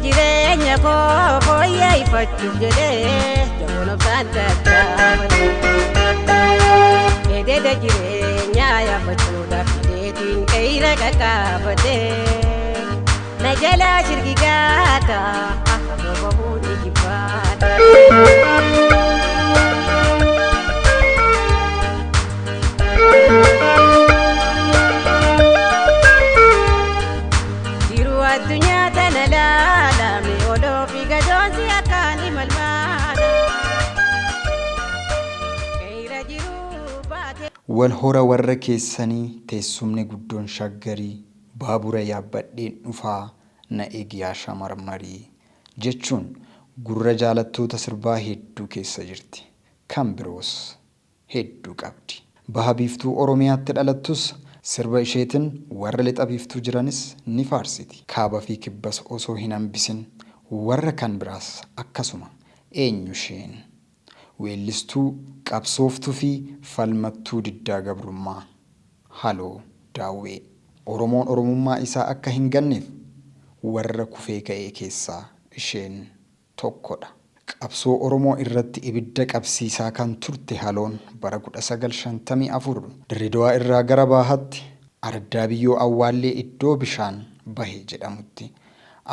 jirenya ko foya ifachu jede jono santa ede de jirenya ya fachu da fidetin kaira kakabade najala shirgigata akabo budi kibata الدنيا تنلا لا ميولو في جدوسي أكاني ملمانا غير جروبات والهورا وركي سني تسمني قدون شجري بابورا يابدين نفا نأجيا شمرمري جتشون غرّ جالتو تسربا هيدو كيسا جرتي كامبروس هيدو قابدي بهابيفتو أوروميات تلالتوس sirba isheetin warra lixa biiftuu jiranis ni faarsiti. Kaaba fi kibbas osoo hin hambisin warra kan biraas akkasuma eenyu isheen weellistuu qabsooftuu fi falmattuu diddaa gabrummaa haloo daawwee Oromoon Oromummaa isaa akka hin ganneef warra kufee ka'ee keessaa isheen tokkodha. Qabsoo Oromoo irratti ibidda qabsiisaa kan turte haloon bara 1954 Dirridawaa irraa gara baahatti ardaa biyyoo awwaallee iddoo bishaan bahe jedhamutti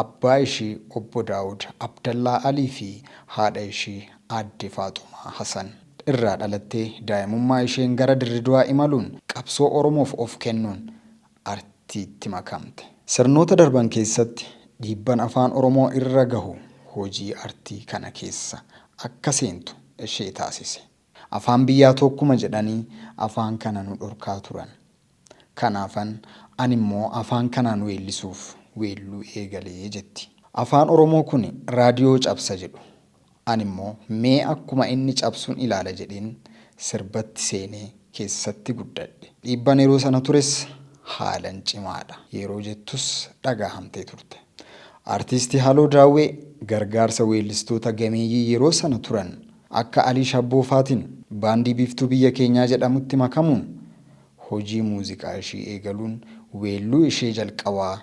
abbaa ishee obbo Daawud Abdallaa Alii fi haadha ishee aadde Faaxumaa Hasan irraa dhalattee daa'imummaa isheen gara Dirridawaa imaluun qabsoo Oromoof of kennuun artiitti makamte. Sirnoota darban keessatti dhiibban afaan Oromoo irra gahu hojii artii kana keessa akka seentu ishee taasise. Afaan biyyaa tokkuma jedhanii afaan kana nu dhorkaa turan. Kanaafan ani immoo afaan kanaan weellisuuf weelluu eegalee jetti. Afaan Oromoo kun raadiyoo cabsa jedhu. Ani immoo mee akkuma inni cabsuun ilaala jedheen sirbatti seenee keessatti guddadhe. Dhiibban yeroo sana tures haalan cimaadha. Yeroo jettus dhagahamtee turte. Artisti Haloo Daawwee gargaarsa weellistoota gameeyyii yeroo sana turan akka Alii Shabbooffaatiin baandii biiftuu biyya keenyaa jedhamutti makamuun hojii muuziqaa ishee eegaluun weelluu ishee jalqabaa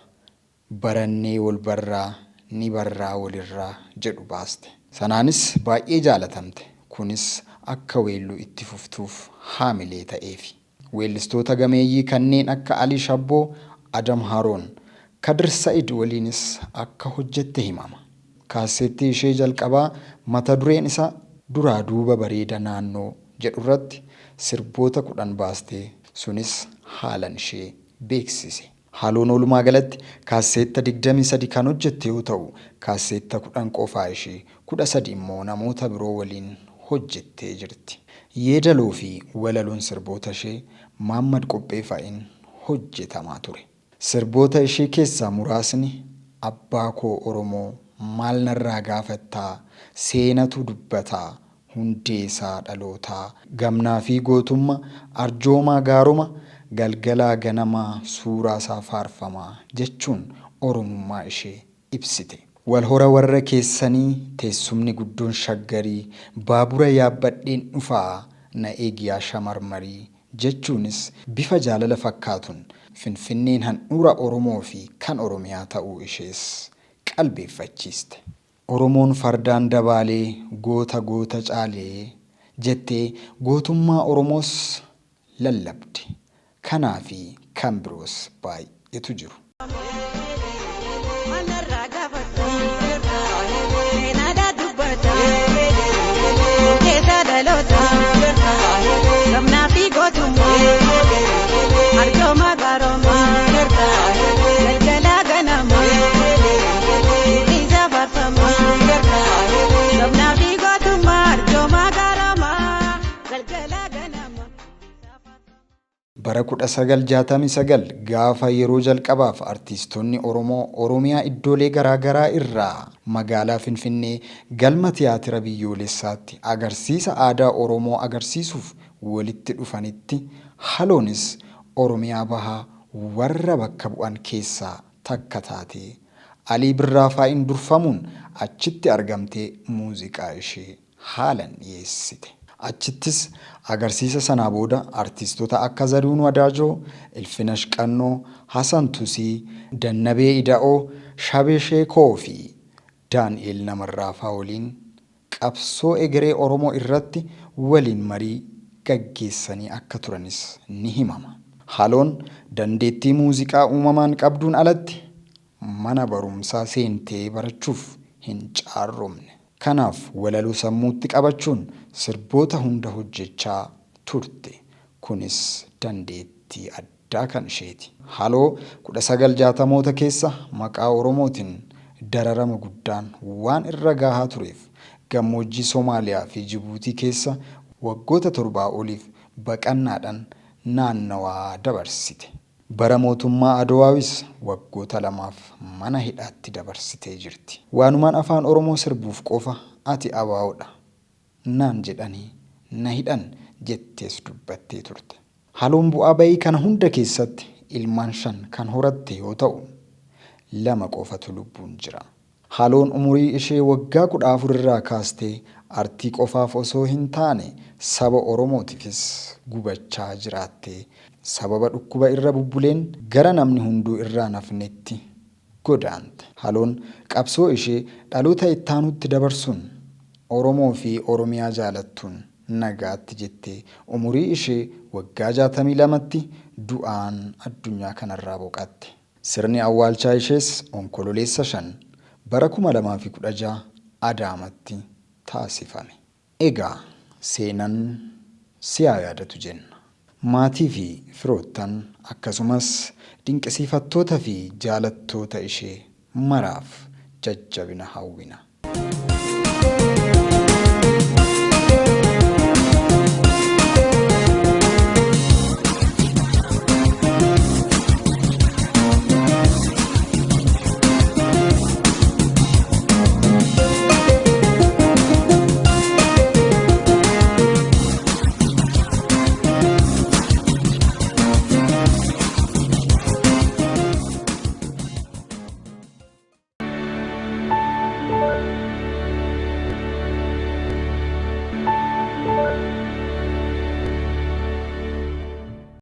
barannee wal barraa ni barraa walirraa jedhu baaste. Sanaanis baay'ee jaalatamte. Kunis akka weelluu itti fuftuuf haamilee ta'eefi. Weellistoota gameeyyii kanneen akka Alii Shabboo, Adam Haroon, Kadir Said waliinis akka hojjette himama. Kaaseetti ishee jalqabaa mata dureen isaa duraa duuba bareeda naannoo jedhu irratti sirboota 10 baastee sunis haalan ishee beeksise. Haloon walumaa galatti kaaseetta 23 kan hojjette yoo ta'u kaaseetta 10 qofaa ishee 13 immoo namoota biroo waliin hojjettee jirti. Yeedaloo fi walaloon sirboota ishee Maammad Qopheeffa'iin hojjetamaa ture. Sirboota ishee keessaa muraasni abbaa koo Oromoo maal narraa gaafattaa seenatu dubbataa hundeesaa dhalootaa gamnaa fi gootummaa arjoomaa gaaruma galgalaa ganamaa suuraa isaa faarfamaa jechuun oromummaa ishee ibsite. Walhora warra keessanii teessumni guddoon shaggarii baabura yaabbadheen dhufaa na eegiyaa shamarmarii jechuunis bifa jaalala fakkaatuun Finfinneen handhuura Oromoo fi kan Oromiyaa ta'uu ishees qalbeeffachiiste. Oromoon fardaan dabaalee goota goota caalee jettee gootummaa Oromoos lallabde. Kanaa fi kan biroos baay'eetu jiru. Bara 1969 gaafa yeroo jalqabaaf artiistonni Oromoo Oromiyaa iddoolee garaagaraa irraa magaalaa Finfinnee galma tiyaatira biyyoolessaatti agarsiisa aadaa Oromoo agarsiisuuf walitti dhufanitti Haloonis Oromiyaa bahaa warra bakka bu'an keessaa takka taate Alii Birraa faa'iin durfamuun achitti argamtee muuziqaa ishee haalan dhiyeessite. Achittis agarsiisa sanaa booda artiistota akka Zarihuun Wadaajoo, Ilfinash Qannoo, Hasan Tusii, Dannabee Ida'oo, Shabee Sheekoo fi Daani'el Namarraafaa waliin qabsoo egeree Oromoo irratti waliin marii gaggeessanii akka turanis ni himama. Haloon dandeettii muuziqaa uumamaan qabduun alatti mana barumsaa seentee barachuuf hin caarromne. Kanaaf walaloo sammuutti qabachuun sirboota hunda hojjechaa turte. Kunis dandeettii addaa kan isheeti. Haloo 1960moota keessa maqaa Oromootiin dararama guddaan waan irra gahaa tureef gammoojjii Somaaliyaa fi Jibuutii keessa waggoota 7 oliif baqannaadhaan naannawaa dabarsite. Bara mootummaa Adowaawis waggoota 2 mana hidhaatti dabarsitee jirti. Waanumaan afaan Oromoo sirbuuf qofa ati abaa'oodha naan jedhanii na hidhan jettees dubbattee turte. Haloon bu'aa bayii kana hunda keessatti ilmaan 5 kan horatte yoo ta'u 2 qofatu lubbuun jira. Haloon umurii ishee waggaa 14 irraa kaastee artii qofaaf osoo hin taane saba Oromootiifis gubachaa jiraattee sababa dhukkuba irra bubbuleen gara namni hunduu irraa nafnetti godaante. Haloon qabsoo ishee dhaloota ittaanutti dabarsuun Oromoo fi Oromiyaa jaalattuun nagaatti jettee umurii ishee waggaa 62tti du'aan addunyaa kanarraa boqatte. Sirni awwaalchaa ishees onkololeessa 5 bara 2016 Adaamatti taasifame. Egaa seenaan siyaa yaadatu jenna. Maatii fi firoottan akkasumas dinqisiifattoota fi jaalattoota ishee maraaf jajjabina hawwina.